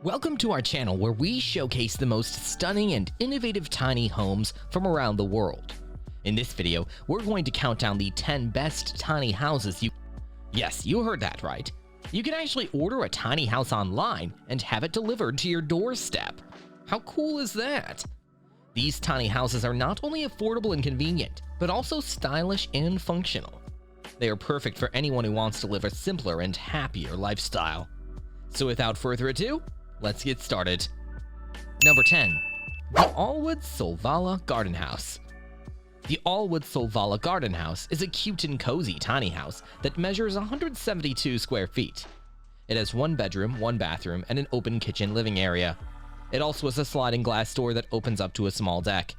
Welcome to our channel where we showcase the most stunning and innovative tiny homes from around the world. In this video, we're going to count down the 10 best tiny houses Yes, you heard that right. You can actually order a tiny house online and have it delivered to your doorstep. How cool is that? These tiny houses are not only affordable and convenient, but also stylish and functional. They are perfect for anyone who wants to live a simpler and happier lifestyle. So without further ado, let's get started. Number 10. The Allwood Solvalla Garden House. The Allwood Solvalla Garden House is a cute and cozy tiny house that measures 172 square feet. It has one bedroom, one bathroom, and an open kitchen living area. It also has a sliding glass door that opens up to a small deck.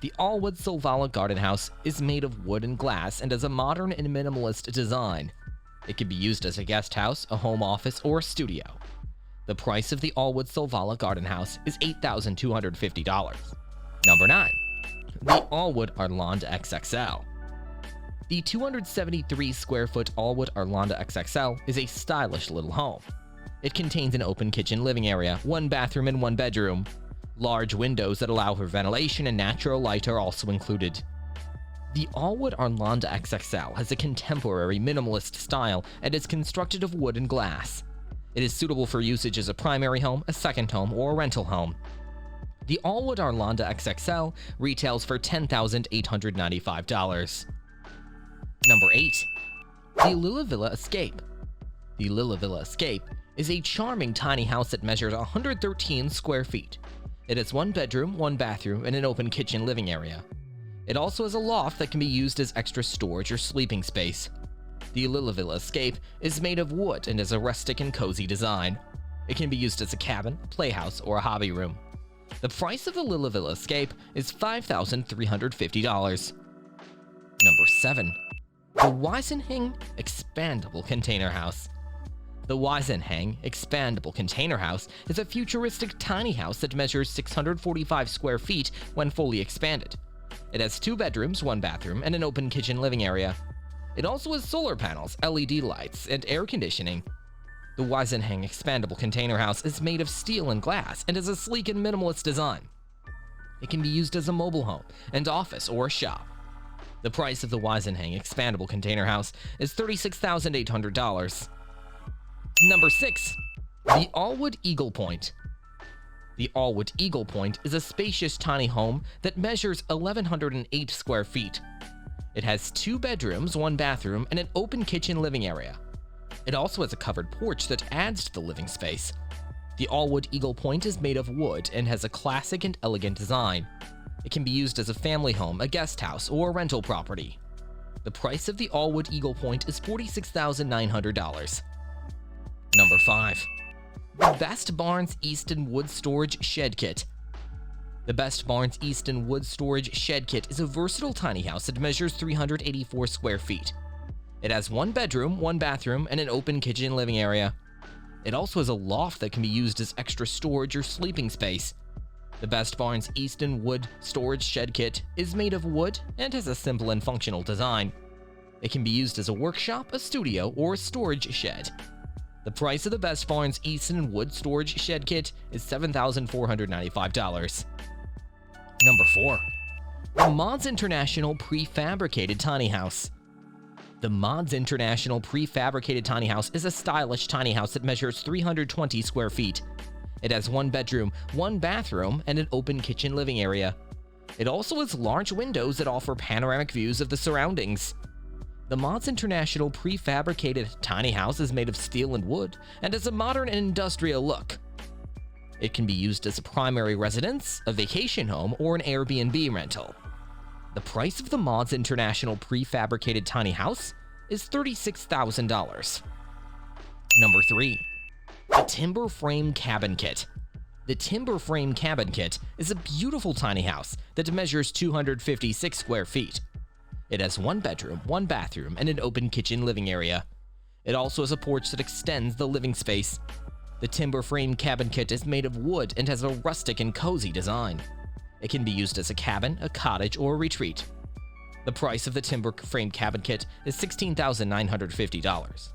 The Allwood Solvalla Garden House is made of wood and glass and has a modern and minimalist design. It can be used as a guest house, a home office, or a studio. The price of the Allwood Solvalla Garden House is $8,250. Number 9. The Allwood Arlanda XXL. The 273 square foot Allwood Arlanda XXL is a stylish little home. It contains an open kitchen living area, one bathroom and one bedroom. Large windows that allow for ventilation and natural light are also included. The Allwood Arlanda XXL has a contemporary minimalist style and is constructed of wood and glass. It is suitable for usage as a primary home, a second home, or a rental home. The Allwood Arlanda XXL retails for $10,895. Number 8. The Lillevilla Escape. The Lillevilla Escape is a charming tiny house that measures 113 square feet. It has one bedroom, one bathroom, and an open kitchen living area. It also has a loft that can be used as extra storage or sleeping space. The Lillevilla Escape is made of wood and has a rustic and cozy design. It can be used as a cabin, playhouse, or a hobby room. The price of the Lillevilla Escape is $5,350. Number 7. The Wisen Expandable Container House. The Wisen Expandable Container House is a futuristic tiny house that measures 645 square feet when fully expanded. It has two bedrooms, one bathroom, and an open kitchen living area. It also has solar panels, LED lights, and air conditioning. The Wisen Expandable Container House is made of steel and glass and has a sleek and minimalist design. It can be used as a mobile home, an office, or a shop. The price of the Wisen Expandable Container House is $36,800. Number 6. The Allwood Eagle Point. The Allwood Eagle Point is a spacious tiny home that measures 1,108 square feet. It has two bedrooms, one bathroom, and an open kitchen living area. It also has a covered porch that adds to the living space. The Allwood Eagle Point is made of wood and has a classic and elegant design. It can be used as a family home, a guest house, or a rental property. The price of the Allwood Eagle Point is $46,900. Number 5. The Best Barns Eastn Wood Storage Shed Kit. The Best Barns Eastn Wood Storage Shed Kit is a versatile tiny house that measures 384 square feet. It has one bedroom, one bathroom, and an open kitchen living area. It also has a loft that can be used as extra storage or sleeping space. The Best Barns Eastn Wood Storage Shed Kit is made of wood and has a simple and functional design. It can be used as a workshop, a studio, or a storage shed. The price of the Best Barns Eastn Wood Storage Shed Kit is $7,495. Number 4. The Mods International Prefabricated Tiny House. The Mods International Prefabricated Tiny House is a stylish tiny house that measures 320 square feet. It has one bedroom, one bathroom, and an open kitchen living area. It also has large windows that offer panoramic views of the surroundings. The Mods International Prefabricated Tiny House is made of steel and wood and has a modern and industrial look. It can be used as a primary residence, a vacation home, or an Airbnb rental. The price of the Mods International Prefabricated Tiny House is $36,000. Number 3. The Timber Frame Cabin Kit. The Timber Frame Cabin Kit is a beautiful tiny house that measures 256 square feet. It has one bedroom, one bathroom, and an open kitchen living area. It also has a porch that extends the living space. The Timber Frame Cabin Kit is made of wood and has a rustic and cozy design. It can be used as a cabin, a cottage, or a retreat. The price of the Timber Frame Cabin Kit is $16,950.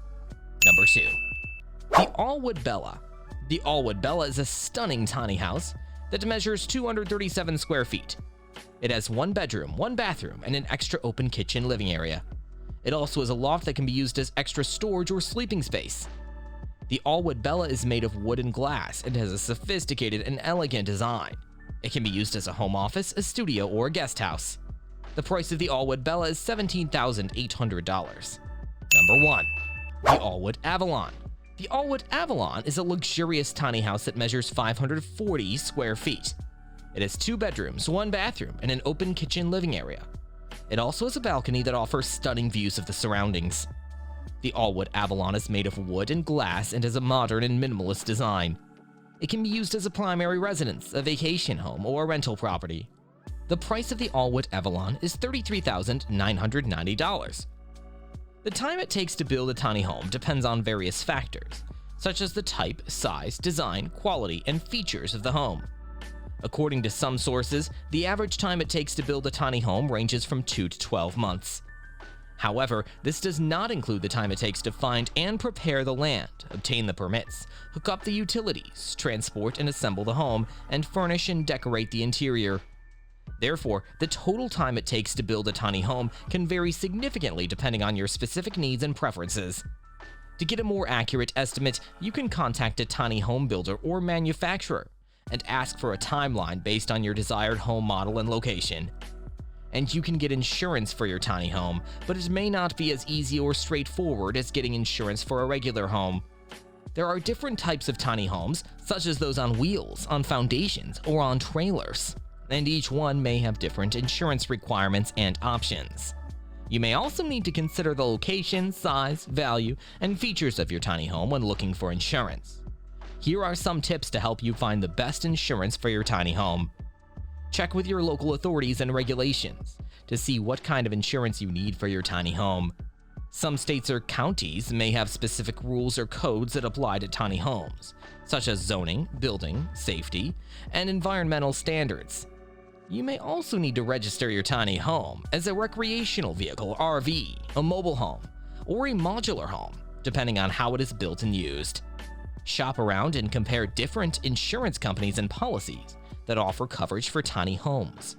Number 2. The Allwood Bella. The Allwood Bella is a stunning tiny house that measures 237 square feet. It has 1 bedroom, 1 bathroom, and an extra open kitchen living area. It also has a loft that can be used as extra storage or sleeping space. The Allwood Bella is made of wood and glass and has a sophisticated and elegant design. It can be used as a home office, a studio, or a guest house. The price of the Allwood Bella is $17,800. Number 1. The Allwood Avalon. The Allwood Avalon is a luxurious tiny house that measures 540 square feet. It has 2 bedrooms, 1 bathroom, and an open kitchen living area. It also has a balcony that offers stunning views of the surroundings. The Allwood Avalon is made of wood and glass and has a modern and minimalist design. It can be used as a primary residence, a vacation home, or a rental property. The price of the Allwood Avalon is $33,990. The time it takes to build a tiny home depends on various factors, such as the type, size, design, quality, and features of the home. According to some sources, the average time it takes to build a tiny home ranges from 2 to 12 months. However, this does not include the time it takes to find and prepare the land, obtain the permits, hook up the utilities, transport and assemble the home, and furnish and decorate the interior. Therefore, the total time it takes to build a tiny home can vary significantly depending on your specific needs and preferences. To get a more accurate estimate, you can contact a tiny home builder or manufacturer and ask for a timeline based on your desired home model and location. And you can get insurance for your tiny home, but it may not be as easy or straightforward as getting insurance for a regular home. There are different types of tiny homes, such as those on wheels, on foundations, or on trailers, and each one may have different insurance requirements and options. You may also need to consider the location, size, value, and features of your tiny home when looking for insurance. Here are some tips to help you find the best insurance for your tiny home. Check with your local authorities and regulations to see what kind of insurance you need for your tiny home. Some states or counties may have specific rules or codes that apply to tiny homes, such as zoning, building, safety, and environmental standards. You may also need to register your tiny home as a recreational vehicle, RV, a mobile home, or a modular home, depending on how it is built and used. Shop around and compare different insurance companies and policies that offer coverage for tiny homes.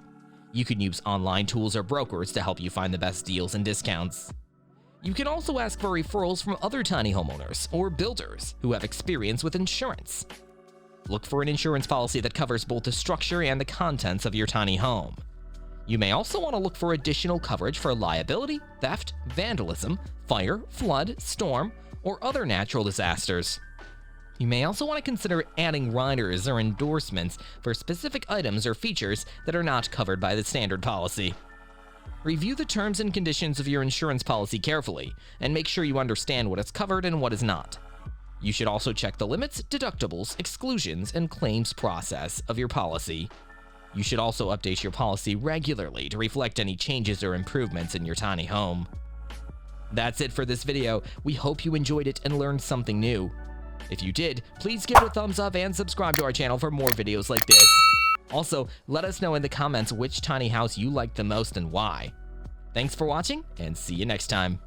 You can use online tools or brokers to help you find the best deals and discounts. You can also ask for referrals from other tiny homeowners or builders who have experience with insurance. Look for an insurance policy that covers both the structure and the contents of your tiny home. You may also want to look for additional coverage for liability, theft, vandalism, fire, flood, storm, or other natural disasters. You may also want to consider adding riders or endorsements for specific items or features that are not covered by the standard policy. Review the terms and conditions of your insurance policy carefully and make sure you understand what is covered and what is not. You should also check the limits, deductibles, exclusions, and claims process of your policy. You should also update your policy regularly to reflect any changes or improvements in your tiny home. That's it for this video. We hope you enjoyed it and learned something new. If you did, please give it a thumbs up and subscribe to our channel for more videos like this. Also, let us know in the comments which tiny house you liked the most and why. Thanks for watching, and see you next time.